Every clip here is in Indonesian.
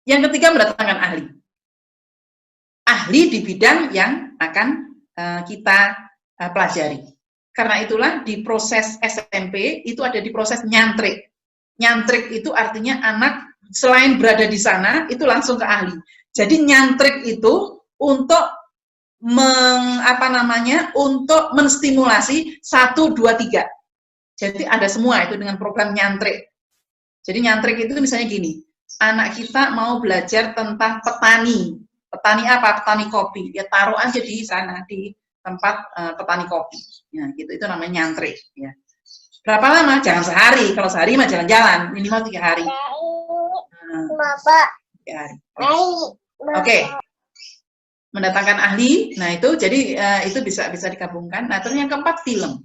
Yang ketiga, mendatangkan ahli. Ahli di bidang yang akan kita pelajari. Karena itulah di proses SMP itu ada di proses nyantrik. Nyantrik itu artinya anak selain berada di sana itu langsung ke ahli. Jadi nyantrik itu untuk untuk menstimulasi 1, 2, 3. Jadi ada semua itu dengan program nyantrik. Jadi nyantrik itu misalnya gini, anak kita mau belajar tentang petani. Petani apa? Petani kopi. Ya taruh aja di sana di tempat petani kopi. Ya, gitu, itu namanya nyantrik. Ya. Berapa lama? Jangan sehari. Kalau sehari mah jalan-jalan, minimal 3 hari. 3 hari. Oke. Mendatangkan ahli. Nah itu jadi itu bisa digabungkan. Nah terus yang keempat, film.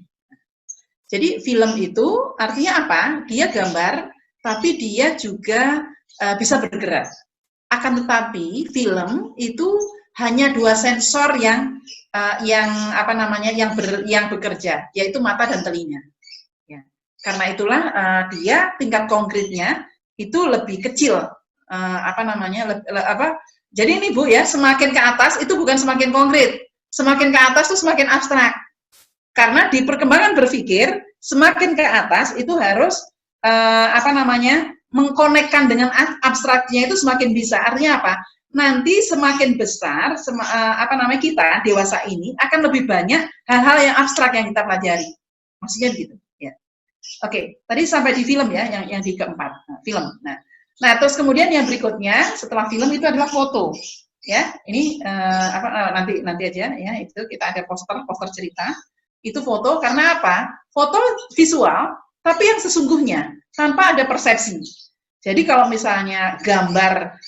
Jadi film itu artinya apa? Dia gambar, tapi dia juga bisa bergerak. Akan tetapi film itu hanya 2 sensor yang bekerja, yaitu mata dan telinga. Ya. Karena itulah dia tingkat konkretnya itu lebih kecil. Jadi ini Bu ya, semakin ke atas itu bukan semakin konkret, semakin ke atas itu semakin abstrak. Karena di perkembangan berpikir semakin ke atas itu harus mengkonekkan dengan abstraknya itu semakin bisa. Artinya apa? Nanti semakin besar kita dewasa ini akan lebih banyak hal-hal yang abstrak yang kita pelajari. Maksudnya begitu ya. Oke, tadi sampai di film ya, yang di keempat, film. Nah, terus kemudian yang berikutnya setelah film itu adalah foto. Ya, ini nanti aja ya, itu kita ada poster cerita. Itu foto karena apa? Foto visual tapi yang sesungguhnya tanpa ada persepsi. Jadi kalau misalnya gambar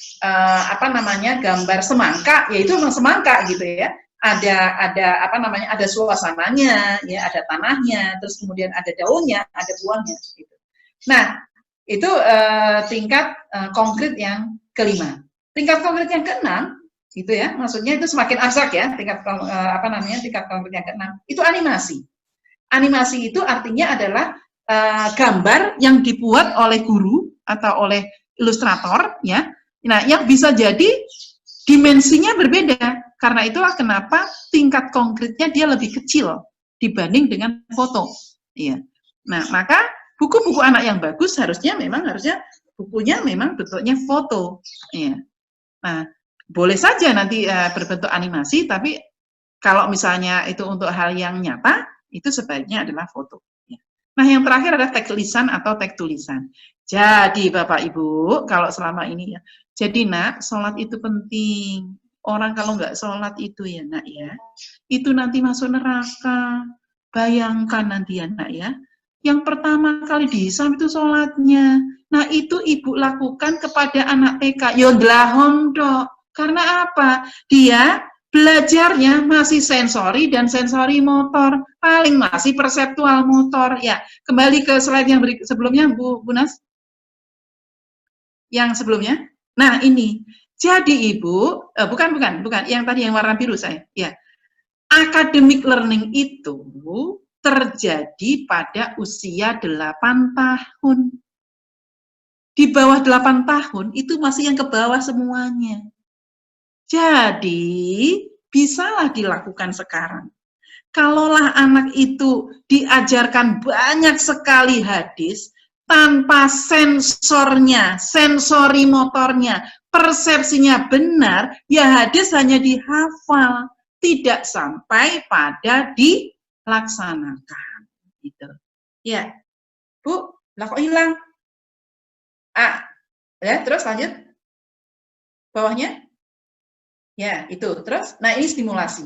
gambar semangka, ya itu memang semangka gitu ya. Ada suasananya, ya, ada tanahnya, terus kemudian ada daunnya, ada buahnya gitu. Nah, itu tingkat konkret yang kelima. Tingkat konkret yang keenam gitu ya, maksudnya itu semakin abstrak ya, tingkat konkret yang keenam itu animasi. Animasi itu artinya adalah gambar yang dibuat oleh guru atau oleh ilustrator ya. Nah, yang bisa jadi dimensinya berbeda. Karena itulah kenapa tingkat konkretnya dia lebih kecil dibanding dengan foto. Ya. Nah, maka buku-buku anak yang bagus harusnya bukunya memang bentuknya foto. Ya. Nah, boleh saja nanti berbentuk animasi, tapi kalau misalnya itu untuk hal yang nyata, itu sebaiknya adalah foto. Nah, yang terakhir adalah teks lisan atau teks tulisan. Jadi, Bapak Ibu, kalau selama ini ya, jadi Nak, sholat itu penting. Orang kalau nggak sholat itu ya Nak ya, itu nanti masuk neraka. Bayangkan nanti ya Nak ya, yang pertama kali dihisab itu sholatnya. Nah, itu Ibu lakukan kepada anak TK. Yo dlahom dok. Karena apa? Dia belajarnya masih sensori dan sensori motor, paling masih perseptual motor. Ya, kembali ke slide yang sebelumnya, Bu Nas. Yang sebelumnya. Nah, ini. Jadi Ibu, bukan, yang tadi yang warna biru saya. Ya. Academic learning itu terjadi pada usia 8 tahun. Di bawah 8 tahun itu masih yang ke bawah semuanya. Jadi, bisalah dilakukan sekarang. Kalaulah anak itu diajarkan banyak sekali hadis, tanpa sensornya, sensori motornya, persepsinya benar, ya hadis hanya dihafal, tidak sampai pada dilaksanakan. Gitu. Ya, Bu, lah kok hilang? Ya, terus lanjut. Bawahnya? Ya, itu. Terus, nah ini stimulasi.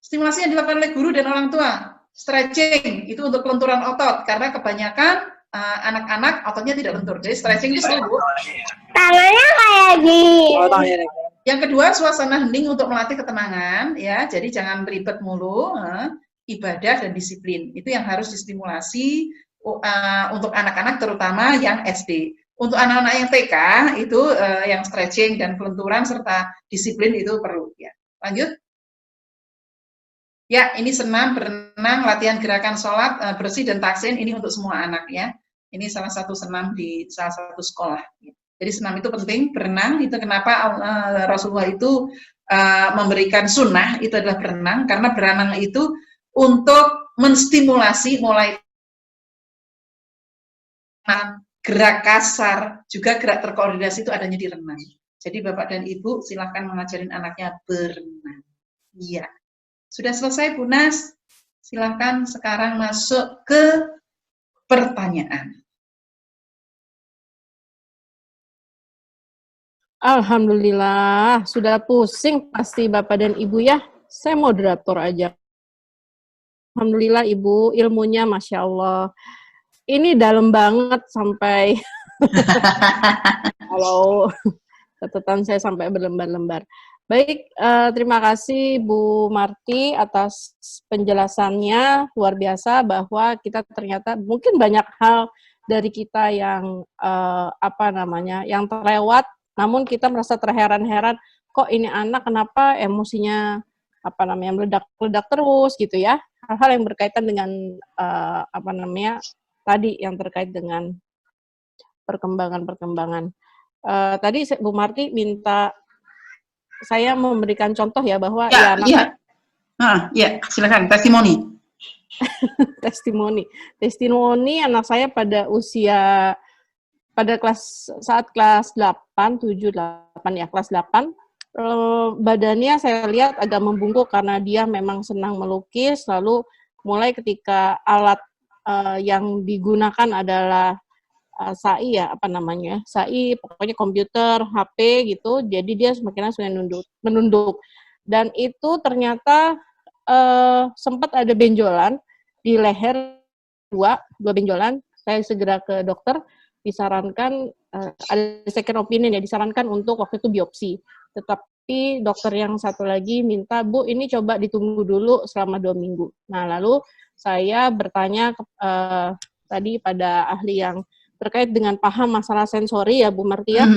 Stimulasi yang dilakukan oleh guru dan orang tua. Stretching, itu untuk kelenturan otot. Karena kebanyakan anak-anak ototnya tidak lentur. Jadi stretching itu selalu. Tangannya kayak gini. Yang kedua, suasana hening untuk melatih ketenangan. Ya, jadi jangan ribet mulu. Ibadah dan disiplin. Itu yang harus distimulasi untuk anak-anak terutama yang SD. Untuk anak-anak yang TK itu yang stretching dan kelenturan serta disiplin itu perlu ya. Lanjut. Ya, ini senam, berenang, latihan gerakan sholat, bersih dan taksin ini untuk semua anak ya. Ini salah satu senam di salah satu sekolah. Jadi senam itu penting, berenang itu kenapa Rasulullah itu memberikan sunnah itu adalah berenang, karena berenang itu untuk menstimulasi mulai gerak kasar, juga gerak terkoordinasi itu adanya di renang. Jadi Bapak dan Ibu silahkan mengajarin anaknya berenang. Iya. Sudah selesai Bu Nas? Silahkan sekarang masuk ke pertanyaan. Alhamdulillah, sudah pusing pasti Bapak dan Ibu ya. Saya moderator aja. Alhamdulillah Ibu, ilmunya Masya Allah. Ini dalam banget sampai kalau catatan saya sampai berlembar-lembar. Baik, terima kasih Bu Marti atas penjelasannya, luar biasa bahwa kita ternyata mungkin banyak hal dari kita yang yang terlewat, namun kita merasa terheran-heran, kok ini anak kenapa emosinya meledak-ledak terus gitu ya. Hal-hal yang berkaitan dengan tadi yang terkait dengan perkembangan-perkembangan. Tadi Bu Marti minta saya memberikan contoh ya bahwa silakan testimoni. testimoni anak saya pada usia saat kelas 8, 7, 8 ya, kelas 8 badannya saya lihat agak membungkuk karena dia memang senang melukis, lalu mulai ketika alat yang digunakan adalah SAI SAI pokoknya komputer, HP gitu, jadi dia semakin menunduk. Dan itu ternyata sempat ada benjolan di leher, dua benjolan. Saya segera ke dokter, disarankan ada second opinion ya, disarankan untuk waktu itu biopsi. Tetapi dokter yang satu lagi minta, Bu, ini coba ditunggu dulu selama 2 minggu. Nah, lalu saya bertanya tadi pada ahli yang terkait dengan paham masalah sensori ya Bu Marti ya.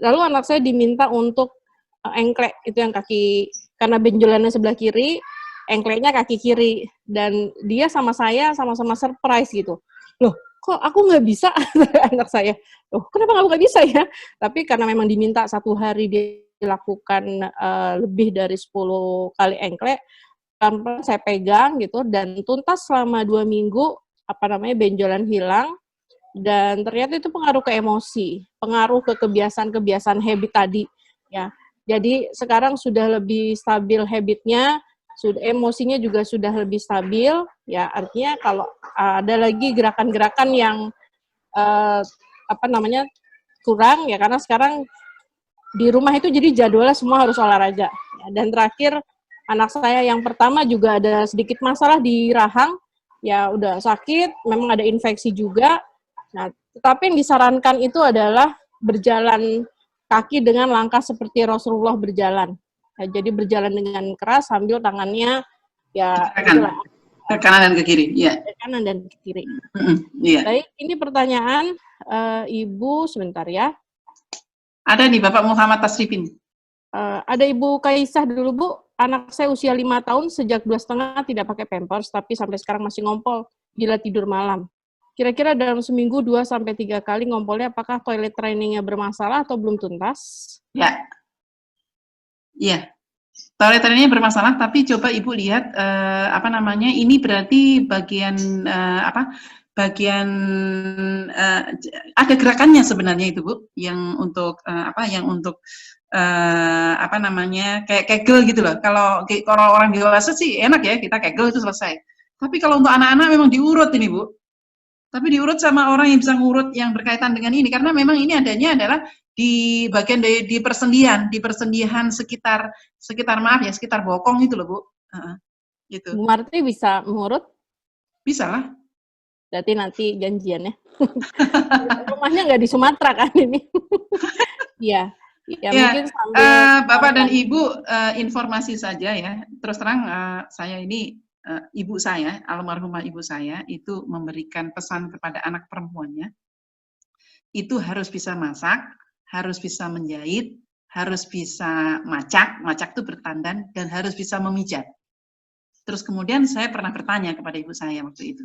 Lalu anak saya diminta untuk engklek, itu yang kaki, karena benjolannya sebelah kiri, engkleknya kaki kiri. Dan dia sama saya sama-sama surprise gitu. Loh, kok aku nggak bisa? Anak saya, loh kenapa nggak bisa ya? Tapi karena memang diminta 1 hari dilakukan lebih dari 10 kali engklek, saya pegang gitu, dan tuntas selama 2 minggu, benjolan hilang, dan ternyata itu pengaruh ke emosi, pengaruh ke kebiasaan-kebiasaan habit tadi, ya. Jadi sekarang sudah lebih stabil habitnya, emosinya juga sudah lebih stabil, ya. Artinya kalau ada lagi gerakan-gerakan yang kurang, ya, karena sekarang di rumah itu jadi jadwalnya semua harus olahraga. Ya. Dan terakhir anak saya yang pertama juga ada sedikit masalah di rahang, ya udah sakit, memang ada infeksi juga. Nah, tetapi yang disarankan itu adalah berjalan kaki dengan langkah seperti Rasulullah berjalan. Nah, jadi berjalan dengan keras sambil tangannya ya ke kanan dan ke kiri, ya. Ke kanan dan ke kiri. Iya. Baik, ini pertanyaan Ibu sebentar ya. Ada nih Bapak Muhammad Tasrifin. Ada Ibu Kaisah dulu Bu. Anak saya usia 5 tahun, sejak 2,5 tidak pakai pampers, tapi sampai sekarang masih ngompol bila tidur malam. Kira-kira dalam seminggu 2-3 kali ngompolinya, apakah toilet trainingnya bermasalah atau belum tuntas? Ya. Iya. Toilet trainingnya bermasalah, tapi coba Ibu lihat ini berarti bagian ada gerakannya sebenarnya itu Bu, yang untuk kayak kegel gitu loh. Kalau orang dewasa sih enak ya, kita kegel itu selesai. Tapi kalau untuk anak-anak memang diurut ini Bu. Tapi diurut sama orang yang bisa ngurut yang berkaitan dengan ini, karena memang ini adanya adalah di bagian di persendian sekitar bokong itu loh Bu. Gitu. Bu Marti bisa mengurut? Bisa lah. Berarti nanti janjian ya. Rumahnya nggak di Sumatera kan ini? Iya. Ya, mungkin sambil Bapak dan Ibu informasi saja ya. Terus terang saya ini ibu saya, almarhumah ibu saya itu memberikan pesan kepada anak perempuannya. Itu harus bisa masak, harus bisa menjahit, harus bisa macak itu bertandan, dan harus bisa memijat. Terus kemudian saya pernah bertanya kepada ibu saya waktu itu,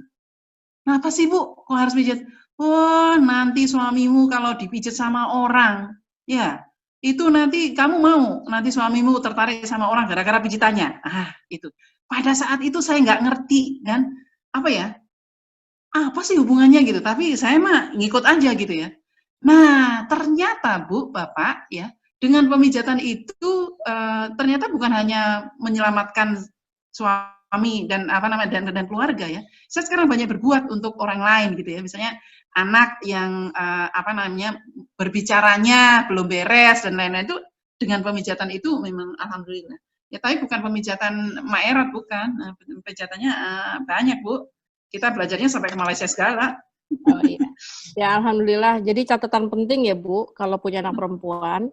kenapa sih Bu, kok harus pijat? oh nanti suamimu kalau dipijit sama orang, ya itu nanti kamu mau, nanti suamimu tertarik sama orang gara-gara pijitannya. Itu. Pada saat itu saya nggak ngerti kan, apa ya, apa sih hubungannya gitu, tapi saya mah ngikut aja gitu ya. Nah, ternyata Bu, Bapak ya, dengan pemijatan itu ternyata bukan hanya menyelamatkan suami dan apa namanya dan keluarga ya. Saya sekarang banyak berbuat untuk orang lain gitu ya. Misalnya anak yang apa namanya berbicaranya belum beres dan lain-lain itu dengan pemijatan itu memang alhamdulillah. Ya, tapi bukan pemijatan Maerot bukan. Pemijatannya banyak, Bu. Kita belajarnya sampai ke Malaysia segala. Oh iya. Ya alhamdulillah. Jadi catatan penting ya Bu, kalau punya anak perempuan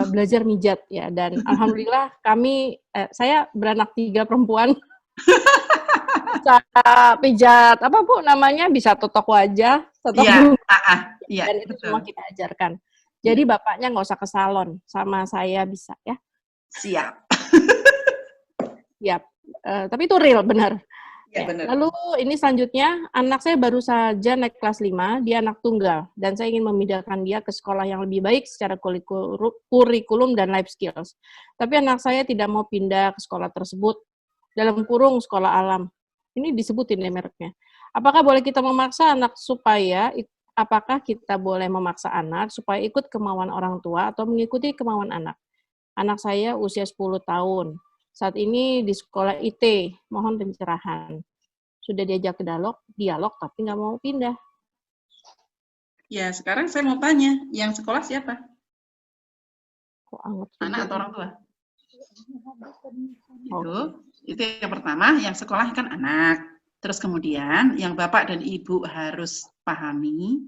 belajar mijat ya. Dan alhamdulillah saya beranak 3 perempuan. Bisa pijat apa Bu namanya? Bisa totok wajah, totok bulu. Iya, Dan itu betul. semua kita ajarkan. Jadi bapaknya nggak usah ke salon, sama saya bisa ya. Siap. Siap. Tapi itu real benar. Ya, benar. Lalu ini selanjutnya, anak saya baru saja naik kelas 5, dia anak tunggal, dan saya ingin memindahkan dia ke sekolah yang lebih baik secara kurikulum dan life skills. Tapi anak saya tidak mau pindah ke sekolah tersebut, dalam kurung sekolah alam. Ini disebutin ya mereknya. Apakah kita boleh memaksa anak supaya ikut kemauan orang tua atau mengikuti kemauan anak? Anak saya usia 10 tahun. Saat ini di sekolah IT, mohon pencerahan. Sudah diajak ke dialog tapi nggak mau pindah. Ya, sekarang saya mau tanya, yang sekolah siapa? Kok anget Anak atau orang tua? Oh. Itu yang pertama, yang sekolah kan anak. Terus kemudian, yang Bapak dan Ibu harus pahami,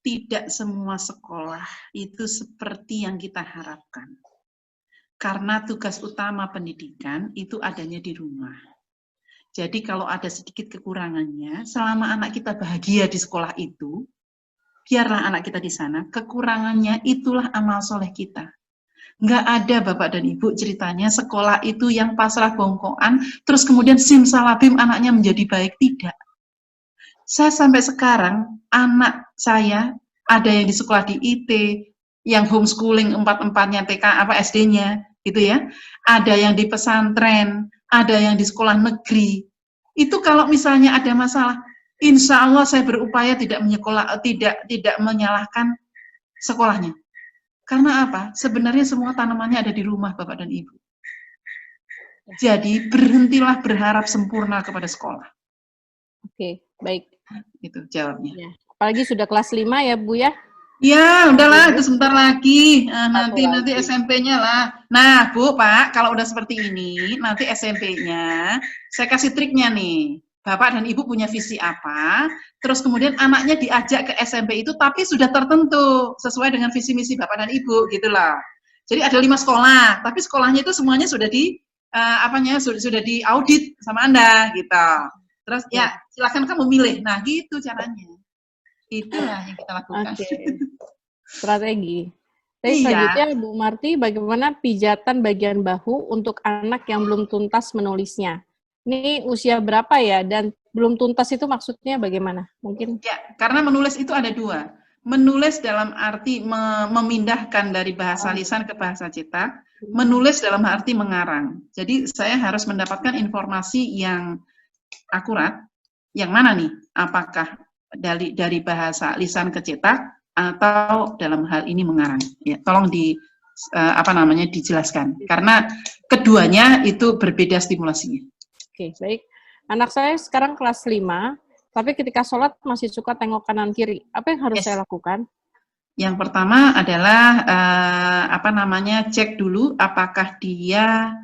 tidak semua sekolah itu seperti yang kita harapkan. Karena tugas utama pendidikan itu adanya di rumah. Jadi kalau ada sedikit kekurangannya, selama anak kita bahagia di sekolah itu, biarlah anak kita di sana, kekurangannya itulah amal soleh kita. Nggak ada Bapak dan Ibu ceritanya sekolah itu yang pasrah bongkoan, terus kemudian simsalabim anaknya menjadi baik, tidak. Saya sampai sekarang, anak saya ada yang di sekolah di IT, yang homeschooling 4-4-nya TK apa SD-nya gitu ya. Ada yang di pesantren, ada yang di sekolah negeri. Itu kalau misalnya ada masalah, insya Allah saya berupaya tidak menyalahkan sekolahnya. Karena apa? Sebenarnya semua tanamannya ada di rumah Bapak dan Ibu. Jadi berhentilah berharap sempurna kepada sekolah. Oke, baik. Itu jawabnya. Ya. Apalagi sudah kelas 5 ya Bu ya? Ya, udahlah, itu sebentar lagi. Nanti SMP-nya lah. Nah, Bu, Pak, kalau udah seperti ini, nanti SMP-nya, saya kasih triknya nih. Bapak dan Ibu punya visi apa, terus kemudian anaknya diajak ke SMP itu, tapi sudah tertentu, sesuai dengan visi misi Bapak dan Ibu, gitu lah. Jadi ada 5 sekolah, tapi sekolahnya itu semuanya sudah sudah diaudit sama Anda, gitu. Terus, ya, silakan kamu milih. Nah, gitu caranya. Itulah yang kita lakukan. Strategi. Tapi selanjutnya Bu Marti, bagaimana pijatan bagian bahu untuk anak yang belum tuntas menulisnya? Ini usia berapa ya? Dan belum tuntas itu maksudnya bagaimana? Mungkin? Ya, karena menulis itu ada 2. Menulis dalam arti memindahkan dari bahasa lisan ke bahasa cetak. Menulis dalam arti mengarang. Jadi saya harus mendapatkan informasi yang akurat. Yang mana nih? Apakah dari bahasa lisan ke cetak atau dalam hal ini mengarang. Ya, tolong dijelaskan. Karena keduanya itu berbeda stimulasinya. Oke, baik. Anak saya sekarang kelas 5, tapi ketika sholat masih suka tengok kanan kiri. Apa yang harus saya lakukan? Yang pertama adalah cek dulu apakah dia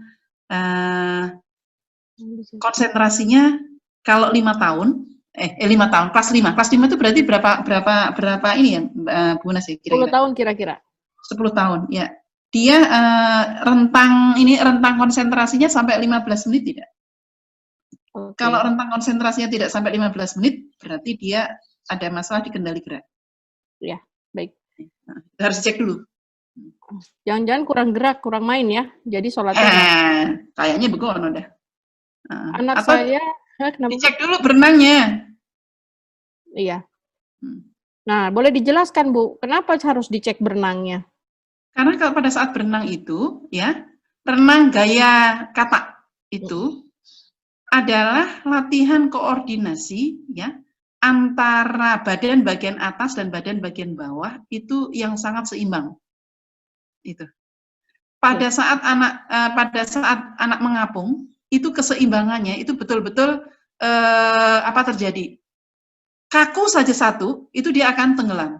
konsentrasinya kalau 5 tahun, 5 tahun, kelas 5 itu berarti berapa ini ya, Bu Nas? Kira-kira? 10 tahun kira-kira. 10 tahun, ya. Dia rentang konsentrasinya sampai 15 menit tidak? Okay. Kalau rentang konsentrasinya tidak sampai 15 menit, berarti dia ada masalah di kendali gerak. Ya, baik. Nah, harus cek dulu. Jangan-jangan kurang gerak, kurang main ya, jadi sholatnya kayaknya begono dah. Anak saya, dicek dulu berenangnya. Iya. Nah, boleh dijelaskan Bu, kenapa harus dicek berenangnya? Karena kalau pada saat berenang itu, ya, renang gaya kata itu adalah latihan koordinasi, ya, antara badan bagian atas dan badan bagian bawah itu yang sangat seimbang. Itu. Pada saat anak mengapung, itu keseimbangannya itu betul-betul terjadi. Kaku saja satu, itu dia akan tenggelam.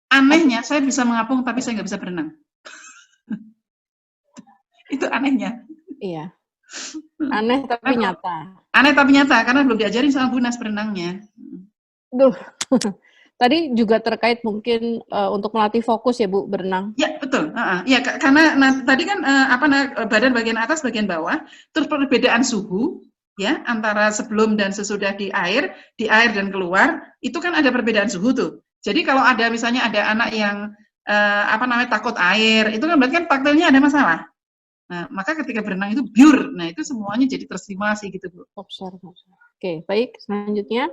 Anehnya, saya bisa mengapung tapi saya nggak bisa berenang. Itu anehnya. Iya. Aneh tapi nyata. Aneh tapi nyata, karena belum diajarin sama Bu Nas berenangnya. Duh. Tadi juga terkait mungkin untuk melatih fokus ya Bu, berenang. Ya, betul. Ya, karena tadi kan badan bagian atas, bagian bawah, terus perbedaan suhu, ya, antara sebelum dan sesudah di air dan keluar, itu kan ada perbedaan suhu tuh. Jadi kalau ada misalnya ada anak yang takut air, itu kan berarti kan taktilnya ada masalah. Nah, maka ketika berenang itu biur. Nah, itu semuanya jadi terstimulasi gitu, Bu. Oke, baik. Selanjutnya,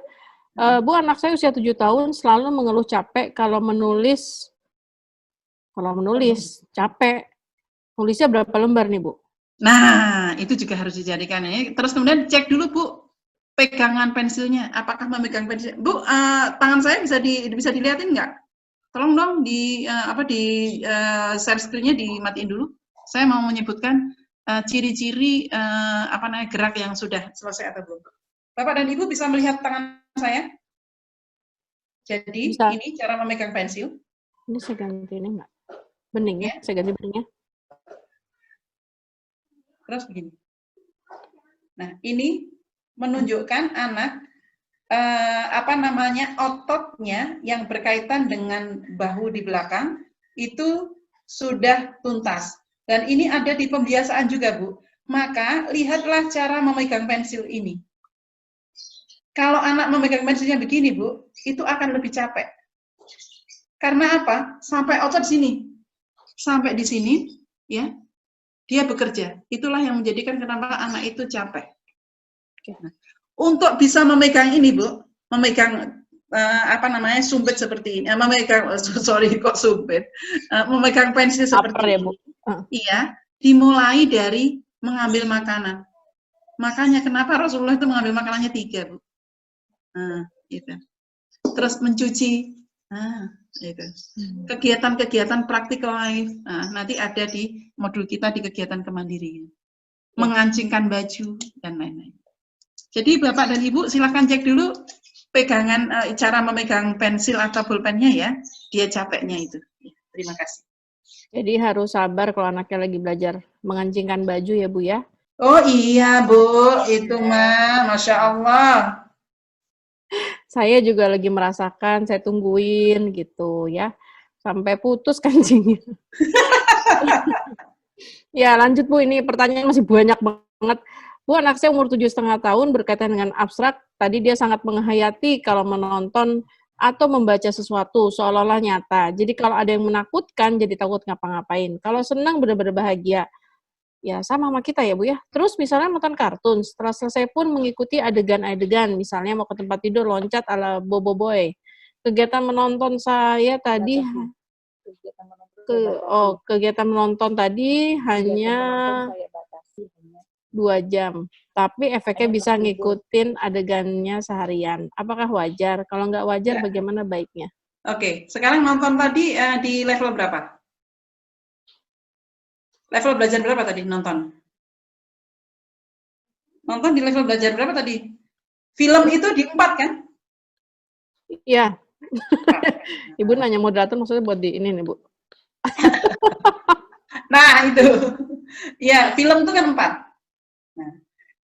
Bu, anak saya usia 7 tahun selalu mengeluh capek kalau menulis capek. Nulisnya berapa lembar nih, Bu? Nah, itu juga harus dijadikan ini. Terus kemudian cek dulu, Bu, pegangan pensilnya. Apakah memegang pensil? Bu, tangan saya bisa dilihatin nggak? Tolong dong di share screen-nya dimatiin dulu. Saya mau menyebutkan ciri-ciri gerak yang sudah selesai atau belum. Bapak dan Ibu bisa melihat tangan saya? Jadi bisa. Ini cara memegang pensil. Ini saya ganti ini enggak? Bening ya? Saya ganti beningnya. Terus begini. Nah, ini menunjukkan anak ototnya yang berkaitan dengan bahu di belakang itu sudah tuntas. Dan ini ada di pembiasaan juga, Bu. Maka lihatlah cara memegang pensil ini. Kalau anak memegang pensilnya begini, Bu, itu akan lebih capek. Karena apa? Sampai otot sini. Sampai di sini, ya. Dia bekerja. Itulah yang menjadikan kenapa anak itu capek. Nah, untuk bisa memegang ini, Bu, memegang sumpit seperti ini, memegang pensil seperti ini. Bu? Iya, dimulai dari mengambil makanan. Makanya kenapa Rasulullah itu mengambil makanannya 3, Bu. Gitu. Terus mencuci. Gitu. Kegiatan-kegiatan practical life. Nanti ada di modul kita di kegiatan kemandirian. Mengancingkan baju dan lain-lain. Jadi Bapak dan Ibu silakan cek dulu pegangan cara memegang pensil atau pulpennya ya. Dia capeknya itu. Terima kasih. Jadi harus sabar kalau anaknya lagi belajar mengancingkan baju ya Bu ya. Oh iya Bu, itu mah Masya Allah. Saya juga lagi merasakan, saya tungguin gitu ya. Sampai putus kancingnya. Ya lanjut Bu, ini pertanyaan masih banyak banget. Bu, anak saya umur 7,5 tahun berkaitan dengan abstrak. Tadi dia sangat menghayati kalau menonton atau membaca sesuatu seolah-olah nyata. Jadi kalau ada yang menakutkan, jadi takut ngapa-ngapain. Kalau senang benar-benar bahagia. Ya sama kita ya Bu ya. Terus misalnya nonton kartun, setelah selesai pun mengikuti adegan-adegan. Misalnya mau ke tempat tidur, loncat ala Bobo Boy. Kegiatan menonton saya tadi... kegiatan menonton tadi hanya 2 jam. Tapi efeknya bisa ngikutin adegannya seharian. Apakah wajar? Kalau nggak wajar, bagaimana baiknya? Oke, sekarang nonton tadi di level berapa? Level belajar berapa tadi nonton? Nonton di level belajar berapa tadi? Film itu di 4 kan? Iya. Ibu nanya moderator maksudnya buat di ini nih Bu. Nah itu. Ya, film itu kan 4.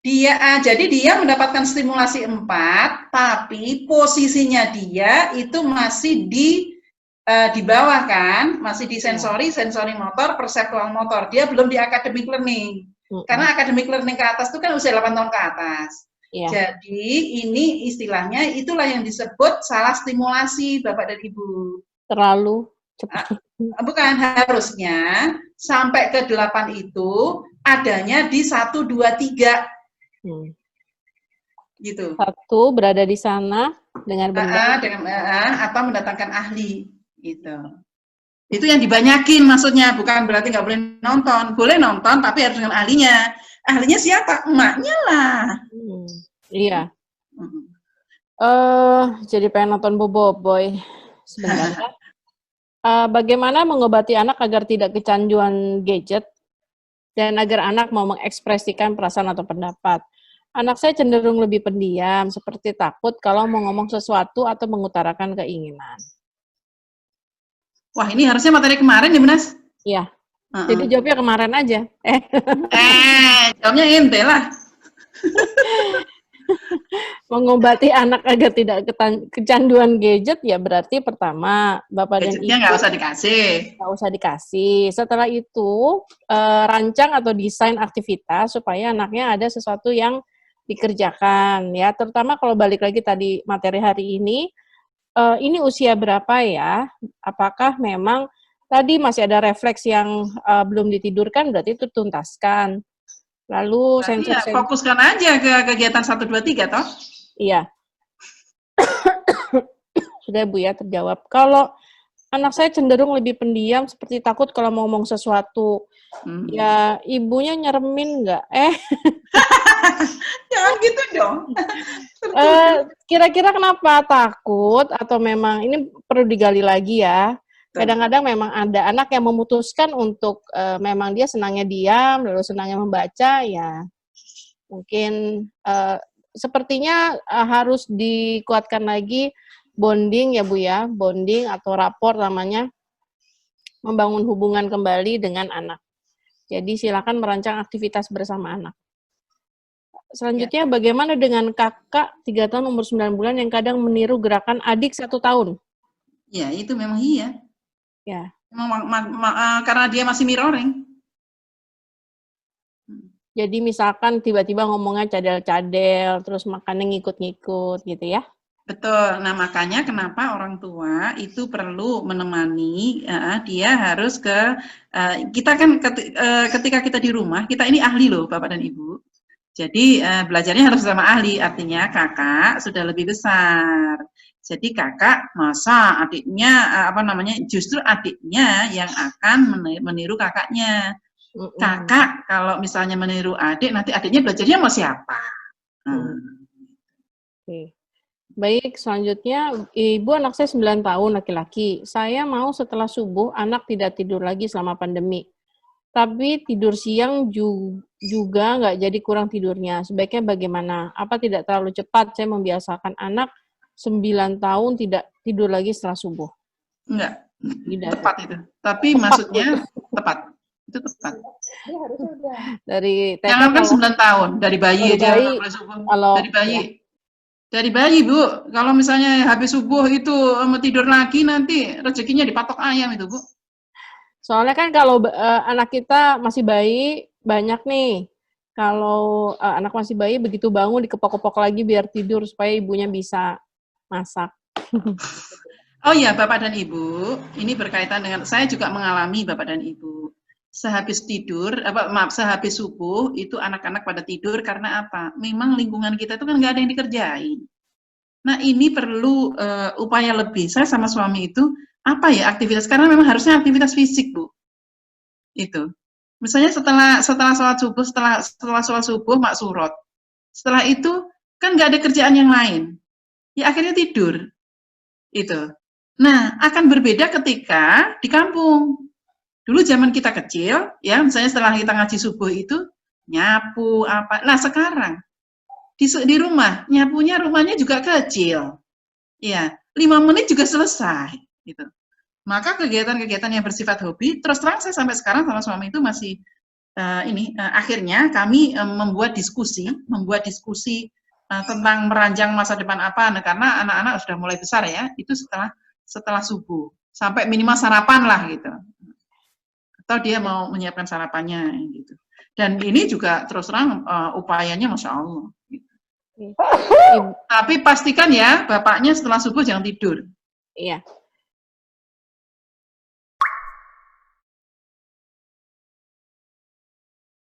Nah, jadi dia mendapatkan stimulasi 4, tapi posisinya dia itu masih di bawah kan, masih di sensori motor, perseptual motor. Dia belum di academic learning. Karena academic learning ke atas itu kan usia 8 tahun ke atas. Jadi ini istilahnya itulah yang disebut salah stimulasi Bapak dan Ibu. Terlalu cepat. Bukan, harusnya sampai ke 8 itu adanya di 1, 2, 3. gitu. Satu, berada di sana dengan benar. Apa mendatangkan ahli gitu. Itu yang dibanyakin maksudnya, bukan berarti nggak boleh nonton. Boleh nonton tapi harus dengan ahlinya. Ahlinya siapa? Emaknya lah. Iya. Jadi pengen nonton Boboiboy sebentar ya. Bagaimana mengobati anak agar tidak kecanduan gadget dan agar anak mau mengekspresikan perasaan atau pendapat? Anak saya cenderung lebih pendiam, seperti takut kalau mau ngomong sesuatu atau mengutarakan keinginan. Wah, ini harusnya materi kemarin ya, Mas? Iya. Jadi jawabnya kemarin aja. Jawabnya ente lah. Mengobati anak agar tidak kecanduan gadget ya berarti pertama Bapak dan Ibu nggak usah dikasih. Nggak usah dikasih. Setelah itu rancang atau desain aktivitas supaya anaknya ada sesuatu yang dikerjakan ya. Terutama kalau balik lagi tadi materi hari ini usia berapa ya? Apakah memang tadi masih ada refleks yang belum ditidurkan berarti itu tuntaskan. Lalu sensor-sensor fokuskan aja ke kegiatan 1 2 3 toh? Iya. Sudah Bu ya terjawab. Kalau anak saya cenderung lebih pendiam seperti takut kalau mau ngomong sesuatu. Ya ibunya nyeremin nggak? Jangan gitu dong. Kira-kira kenapa takut atau memang ini perlu digali lagi ya. Kadang-kadang memang ada anak yang memutuskan untuk memang dia senangnya diam, lalu senangnya membaca, ya mungkin sepertinya harus dikuatkan lagi bonding ya Bu ya, bonding atau rapor namanya, membangun hubungan kembali dengan anak. Jadi silakan merancang aktivitas bersama anak. Selanjutnya bagaimana dengan kakak 3 tahun umur 9 bulan yang kadang meniru gerakan adik 1 tahun? Ya itu memang iya. Ya. Karena dia masih mirroring. Jadi misalkan tiba-tiba ngomongnya cadel-cadel, terus makannya ngikut-ngikut gitu ya? Betul. Nah makanya kenapa orang tua itu perlu menemani, dia harus kita kan ketika kita di rumah, kita ini ahli loh Bapak dan Ibu. Jadi belajarnya harus sama ahli, artinya kakak sudah lebih besar. Jadi kakak masa adiknya justru adiknya yang akan meniru kakaknya. Kakak kalau misalnya meniru adik, nanti adiknya belajarnya sama siapa? Oke. Baik, selanjutnya Ibu anak saya 9 tahun laki-laki. Saya mau setelah subuh anak tidak tidur lagi selama pandemi. Tapi tidur siang juga nggak jadi kurang tidurnya. Sebaiknya bagaimana? Apa tidak terlalu cepat saya membiasakan anak 9 tahun tidak tidur lagi setelah subuh? Enggak, tepat itu. Tapi maksudnya tepat. Itu tepat. Jangan kan 9 tahun, dari bayi aja. Dari bayi. Ya. Dari bayi, Bu. Kalau misalnya habis subuh itu mau tidur lagi, nanti rezekinya dipatok ayam itu, Bu. Soalnya kan kalau anak kita masih bayi, banyak nih. Kalau anak masih bayi, begitu bangun dikepok-kepok lagi biar tidur supaya ibunya bisa masak. Oh iya, Bapak dan Ibu, ini berkaitan dengan, saya juga mengalami Bapak dan Ibu. Sehabis subuh, itu anak-anak pada tidur karena apa? Memang lingkungan kita itu kan nggak ada yang dikerjain. Nah ini perlu upaya lebih. Saya sama suami itu, apa ya aktivitas, karena memang harusnya aktivitas fisik Bu, itu misalnya setelah sholat subuh, setelah sholat subuh maksurot, setelah itu kan nggak ada kerjaan yang lain, ya akhirnya tidur itu. Nah akan berbeda ketika di kampung. Dulu zaman kita kecil ya, misalnya setelah kita ngaji subuh itu nyapu apa, nah sekarang di rumah nyapunya, rumahnya juga kecil ya, 5 menit juga selesai gitu. Maka kegiatan-kegiatan yang bersifat hobi, terus terang saya sampai sekarang sama suami itu masih akhirnya kami membuat diskusi tentang merancang masa depan apa, nah, karena anak-anak sudah mulai besar ya, itu setelah subuh sampai minimal sarapan lah gitu, atau dia mau menyiapkan sarapannya gitu. Dan ini juga terus terang upayanya Masya Allah gitu. Tapi pastikan ya bapaknya setelah subuh jangan tidur. Iya.